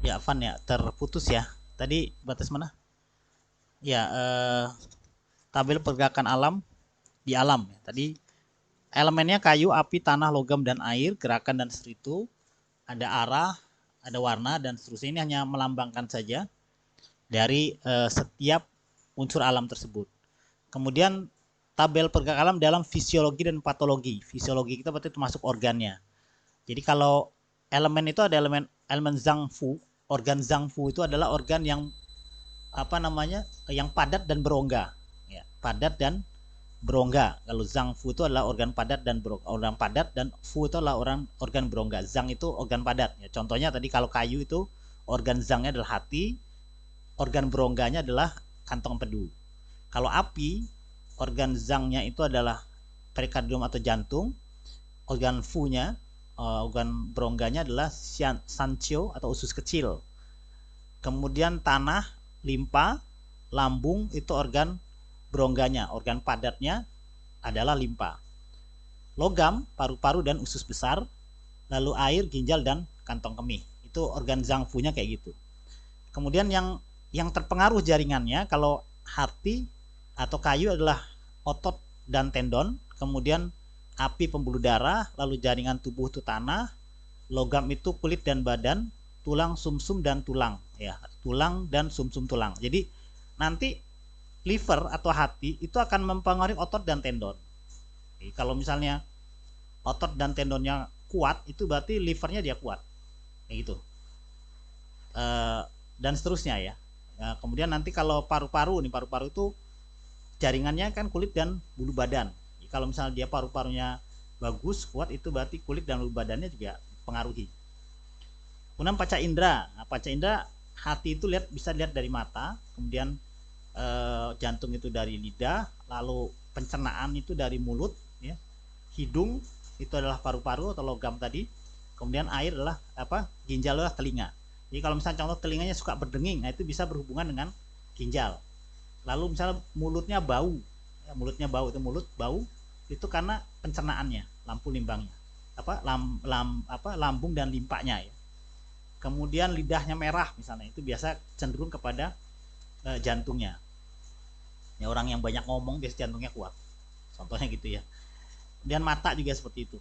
Ya, Van ya, terputus ya. Tadi batas mana? Ya, tabel pergerakan alam di alam. Tadi elemennya kayu, api, tanah, logam, dan air, gerakan dan seteritu, ada arah, ada warna, dan seterusnya. Ini hanya melambangkan saja dari setiap unsur alam tersebut. Kemudian tabel pergerakan alam dalam fisiologi dan patologi. Fisiologi kita berarti termasuk organnya. Jadi kalau elemen itu ada elemen elemen Zhang Fu. Organ Zhang Fu itu adalah organ yang apa namanya yang padat dan berongga, ya, padat dan berongga. Kalau Zhang Fu itu adalah organ padat dan organ padat, dan Fu itu adalah organ berongga. Zhang itu organ padat, ya. Contohnya tadi kalau kayu itu organ Zhangnya adalah hati, organ berongganya adalah kantong empedu. Kalau api, organ Zhangnya itu adalah perikardium atau jantung, organ Fu-nya, organ berongganya adalah sancio atau usus kecil. Kemudian tanah, limpa, lambung itu organ berongganya, organ padatnya adalah limpa. Logam, paru-paru dan usus besar, lalu air, ginjal dan kantong kemih. Itu organ Zhang Fu-nya kayak gitu. Kemudian yang terpengaruh jaringannya kalau hati atau kayu adalah otot dan tendon, kemudian api pembuluh darah, lalu jaringan tubuh itu tanah, logam itu kulit dan badan, tulang, sumsum dan tulang, ya, tulang dan sumsum tulang. Jadi nanti liver atau hati itu akan mempengaruhi otot dan tendon. Jadi, kalau misalnya otot dan tendonnya kuat, itu berarti livernya dia kuat, kayak gitu. Dan seterusnya ya. Nah, kemudian nanti kalau paru-paru nih, paru-paru itu jaringannya kan kulit dan bulu badan. Jadi, kalau misalnya dia paru-parunya bagus, kuat, itu berarti kulit dan bulu badannya juga pengaruhi. Kemudian panca indera. Nah, panca indera, hati itu bisa lihat dari mata, kemudian jantung itu dari lidah, lalu pencernaan itu dari mulut, ya. Hidung itu adalah paru-paru atau logam tadi. Kemudian air adalah apa? Ginjal adalah telinga. Jadi kalau misalnya contoh telinganya suka berdenging, nah itu bisa berhubungan dengan ginjal. Lalu misalnya mulutnya bau, ya, mulutnya bau itu bau itu karena pencernaannya, lampu limbangnya, lambung dan limpanya, ya. Kemudian lidahnya merah misalnya, itu biasa cenderung kepada jantungnya. Ya, orang yang banyak ngomong biasa jantungnya kuat. Contohnya gitu ya. Kemudian mata juga seperti itu.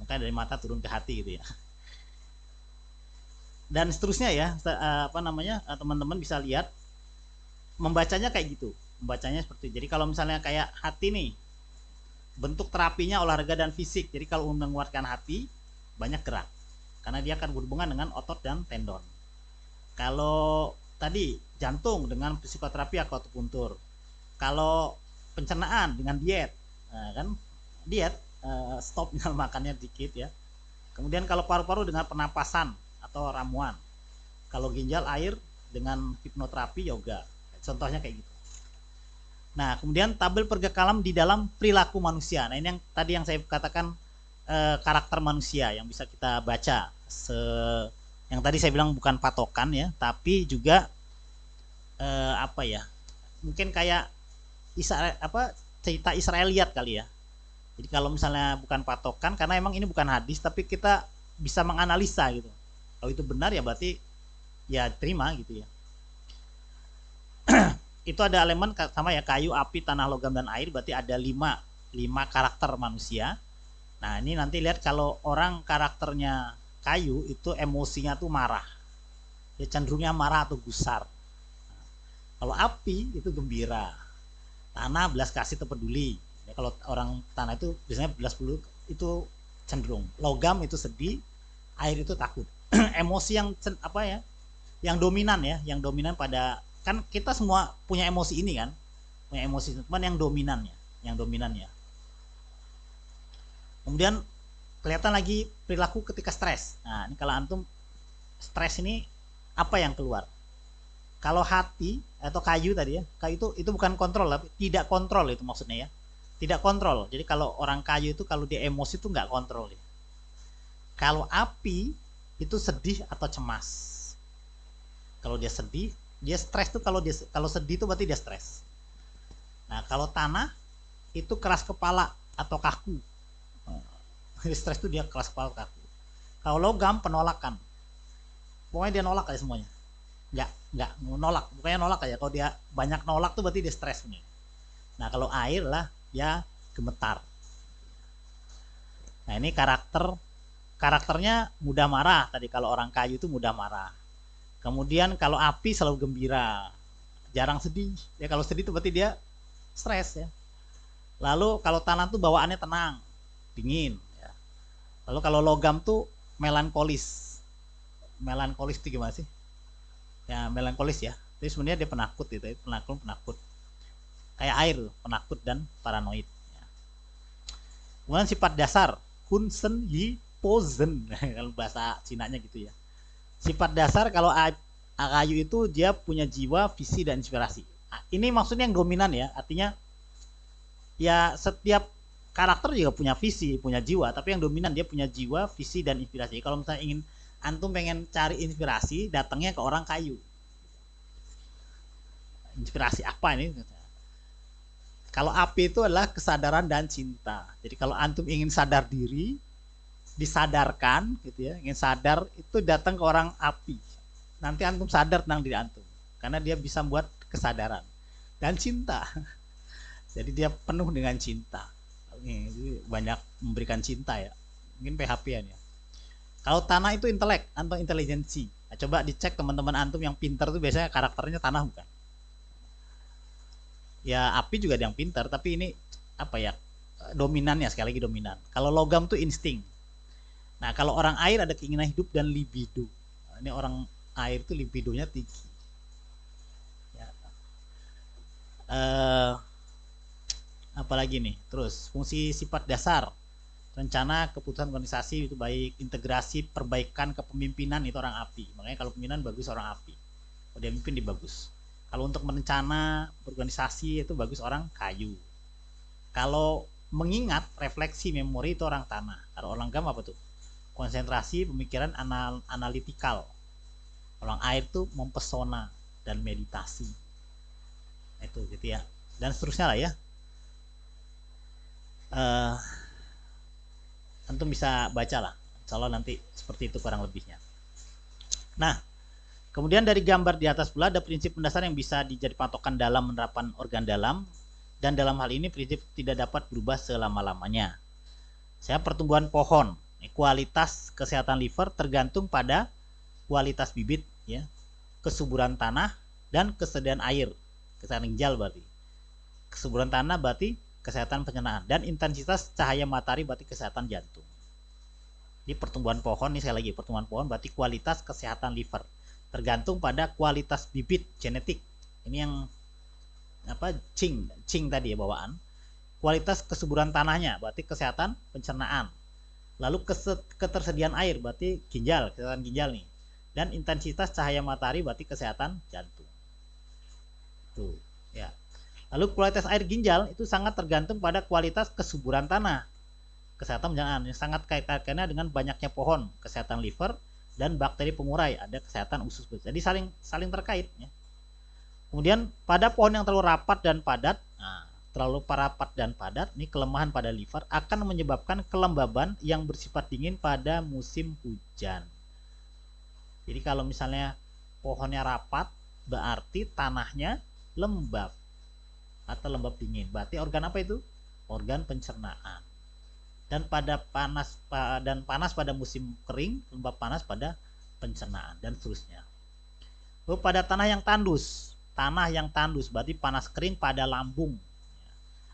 Makanya dari mata turun ke hati gitu ya. Dan seterusnya ya, apa namanya? Teman-teman bisa lihat membacanya kayak gitu. Membacanya seperti itu. Jadi kalau misalnya kayak hati nih, bentuk terapinya olahraga dan fisik. Jadi kalau menguatkan hati, banyak gerak. Karena dia akan berhubungan dengan otot dan tendon. Kalau tadi jantung dengan psikoterapi akupuntur. Kalau pencernaan dengan diet, nah, kan diet, stop makannya dikit ya. Kemudian kalau paru-paru dengan pernapasan atau ramuan. Kalau ginjal air dengan hipnoterapi, yoga. Contohnya kayak gitu. Nah, kemudian tabel pergerakan di dalam perilaku manusia. Nah, ini yang tadi yang saya katakan karakter manusia yang bisa kita baca. Yang tadi saya bilang bukan patokan ya, tapi juga apa ya? Mungkin kayak cerita Israeliat kali ya. Jadi kalau misalnya bukan patokan, karena emang ini bukan hadis, tapi kita bisa menganalisa gitu. Kalau itu benar ya berarti ya terima gitu ya. Itu ada elemen sama ya, kayu, api, tanah, logam dan air, berarti ada lima karakter manusia. Nah, ini nanti lihat kalau orang karakternya kayu itu emosinya tuh marah. Dia cenderungnya marah atau gusar. Kalau api itu gembira. Tanah belas kasih atau peduli. Ya, kalau orang tanah itu biasanya belas peduli itu cenderung. Logam itu sedih, air itu takut. Emosi yang apa ya? Yang dominan ya, yang dominan pada, kan kita semua punya emosi ini kan, punya emosi, cuman yang dominannya. Kemudian kelihatan lagi perilaku ketika stres. Nah, ini kalau antum stres ini apa yang keluar? Kalau hati atau kayu tadi ya, kayu itu bukan kontrol, tapi tidak kontrol itu maksudnya ya. Tidak kontrol. Jadi kalau orang kayu itu kalau dia emosi itu nggak kontrol ya. Kalau api itu sedih atau cemas. Kalau dia sedih, dia stres tuh, kalau sedih itu berarti dia stres. Nah, kalau tanah itu keras kepala atau kaku. Stres itu dia keras kepala, kaku. Kalau logam penolakan. pokoknya dia nolak aja semuanya, nggak nolak, pokoknya nolak aja. Kalau dia banyak nolak tuh berarti dia stres sebenarnya. Nah kalau air lah dia gemetar. Nah ini karakternya mudah marah tadi. Kalau orang kayu itu mudah marah. Kemudian kalau api selalu gembira, jarang sedih. Ya kalau sedih itu berarti dia stres ya. Lalu kalau tanah tuh bawaannya tenang, dingin. Ya. Lalu kalau logam tuh melankolis. Melankolis itu gimana sih? Ya melankolis ya. Jadi sebenarnya dia penakut gitu, penakut. Kayak air, penakut dan paranoid. Ya. Kemudian sifat dasar, kunsen yi posen. Kalau bahasa Cinanya gitu ya. Sifat dasar kalau kayu itu dia punya jiwa, visi dan inspirasi. Ini maksudnya yang dominan ya, artinya ya setiap karakter juga punya visi, punya jiwa, tapi yang dominan dia punya jiwa, visi dan inspirasi. Kalau misalnya ingin antum pengen cari inspirasi, datangnya ke orang kayu. Inspirasi apa ini? Kalau api itu adalah kesadaran dan cinta. Jadi kalau antum ingin sadar diri, disadarkan gitu ya, ingin sadar itu datang ke orang api. Nanti antum sadar tentang diri antum, karena dia bisa buat kesadaran dan cinta. Jadi dia penuh dengan cinta. Ini banyak memberikan cinta ya. Mungkin PHP-an ya. Kalau tanah itu intelek atau intelijensi. Nah, coba dicek teman-teman antum yang pintar tuh biasanya karakternya tanah bukan? Ya api juga ada yang pintar, tapi ini apa ya? Dominannya sekali lagi dominan. Kalau logam tuh insting. Nah kalau orang air ada keinginan hidup dan libido. Nah, ini orang air tuh libidonya tinggi. Ya. Apalagi nih, terus fungsi sifat dasar, rencana keputusan organisasi itu baik, integrasi perbaikan kepemimpinan itu orang api. Makanya kalau pimpinan bagus orang api, kalau dia mimpin dia bagus. Kalau untuk merencana organisasi itu bagus orang kayu. Kalau mengingat, refleksi, memori itu orang tanah. Kalau orang gam apa tuh? Konsentrasi, pemikiran analitikal. Orang air tuh mempesona dan meditasi. Itu gitu ya. Dan seterusnya lah ya. Antum bisa baca lah. Insya Allah nanti seperti itu kurang lebihnya. Nah, kemudian dari gambar di atas pula ada prinsip mendasar yang bisa dijadi patokan dalam menerapkan organ dalam, dan dalam hal ini prinsip tidak dapat berubah selama-lamanya. Saya pertumbuhan pohon, kualitas kesehatan liver tergantung pada kualitas bibit, ya, kesuburan tanah dan kesediaan air, kesehatan ginjal berarti. Kesuburan tanah berarti kesehatan pencernaan, dan intensitas cahaya matahari berarti kesehatan jantung. Di pertumbuhan pohon, ini sekali lagi pertumbuhan pohon berarti kualitas kesehatan liver tergantung pada kualitas bibit genetik. Ini yang apa, cing tadi ya, bawaan. Kualitas kesuburan tanahnya berarti kesehatan pencernaan. Lalu ketersediaan air berarti ginjal, kesehatan ginjal nih. Dan intensitas cahaya matahari berarti kesehatan jantung. Tuh, ya. Lalu kualitas air ginjal itu sangat tergantung pada kualitas kesuburan tanah, kesehatan pencernaan, yang sangat kaitannya dengan banyaknya pohon, kesehatan liver, dan bakteri pengurai, ada kesehatan usus. Jadi saling terkait ya. Kemudian pada pohon yang terlalu rapat dan padat, terlalu rapat dan padat, ini kelemahan pada liver akan menyebabkan kelembaban yang bersifat dingin pada musim hujan. Jadi kalau misalnya pohonnya rapat, berarti tanahnya lembab atau lembab dingin. Berarti organ apa itu? Organ pencernaan. Dan panas pada musim kering, lembab panas pada pencernaan, dan seterusnya. Lalu pada tanah yang tandus berarti panas kering pada lambung.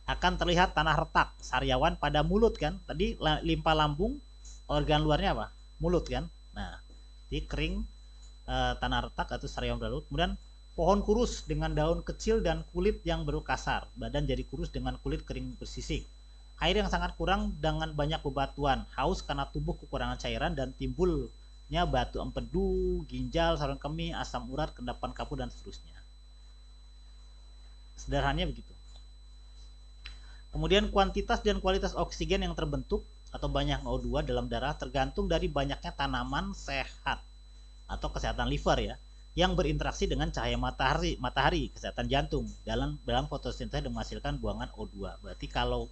Akan terlihat tanah retak, sariawan pada mulut kan. Tadi limpa lambung, organ luarnya apa? Mulut kan. Nah, jadi kering, tanah retak atau sariawan pada mulut. Kemudian pohon kurus dengan daun kecil dan kulit yang baru kasar, badan jadi kurus dengan kulit kering bersisik. Air yang sangat kurang dengan banyak bebatuan, haus karena tubuh kekurangan cairan, dan timbulnya batu empedu, ginjal, saluran kemih, asam urat, endapan kapur, dan seterusnya. Sederhananya begitu. Kemudian kuantitas dan kualitas oksigen yang terbentuk atau banyak O2 dalam darah tergantung dari banyaknya tanaman sehat atau kesehatan liver ya, yang berinteraksi dengan cahaya matahari, kesehatan jantung dalam fotosintesis dan menghasilkan buangan O2. Berarti kalau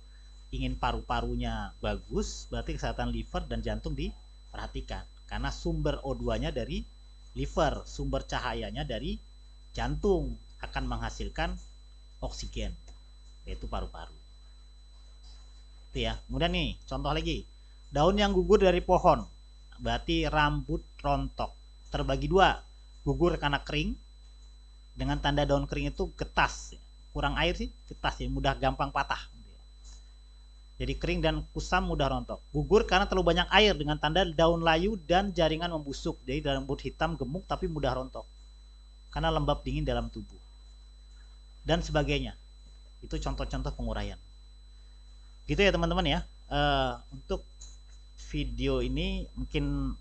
ingin paru-parunya bagus, berarti kesehatan liver dan jantung diperhatikan, karena sumber O2-nya dari liver, sumber cahayanya dari jantung, akan menghasilkan oksigen, yaitu paru-paru. Itu ya. Kemudian nih, contoh lagi. Daun yang gugur dari pohon, berarti rambut rontok. Terbagi dua, gugur karena kering. Dengan tanda daun kering itu getas, kurang air sih, getas ya, mudah gampang patah. Jadi kering dan kusam, mudah rontok. Gugur karena terlalu banyak air, dengan tanda daun layu dan jaringan membusuk. Jadi rambut hitam gemuk tapi mudah rontok karena lembab dingin dalam tubuh. Dan sebagainya. Itu contoh-contoh penguraian. Gitu ya teman-teman ya. Untuk video ini mungkin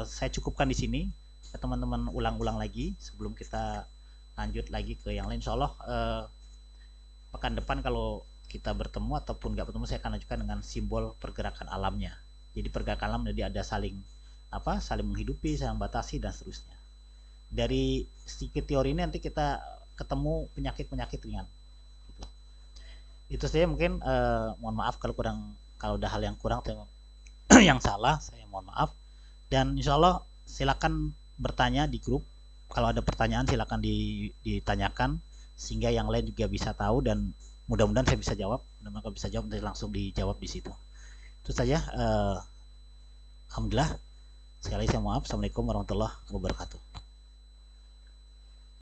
saya cukupkan di sini. Teman-teman ulang-ulang lagi sebelum kita lanjut lagi ke yang lain. Insya Allah pekan depan kalau kita bertemu ataupun nggak bertemu, saya akan lanjutkan dengan simbol pergerakan alamnya. Jadi pergerakan alam jadi ada saling saling menghidupi, saling batasi dan seterusnya. Dari sedikit teori ini nanti kita ketemu penyakit-penyakit ringan. Itu saja mungkin, mohon maaf kalau ada hal yang kurang atau yang salah, saya mohon maaf. Dan insya Allah silakan bertanya di grup. Kalau ada pertanyaan silakan ditanyakan sehingga yang lain juga bisa tahu, dan mudah-mudahan saya bisa jawab. Mudah-mudahan kalau bisa jawab nanti langsung dijawab di situ. Itu saja. Alhamdulillah. Sekali lagi saya mohon maaf. Assalamualaikum warahmatullahi wabarakatuh.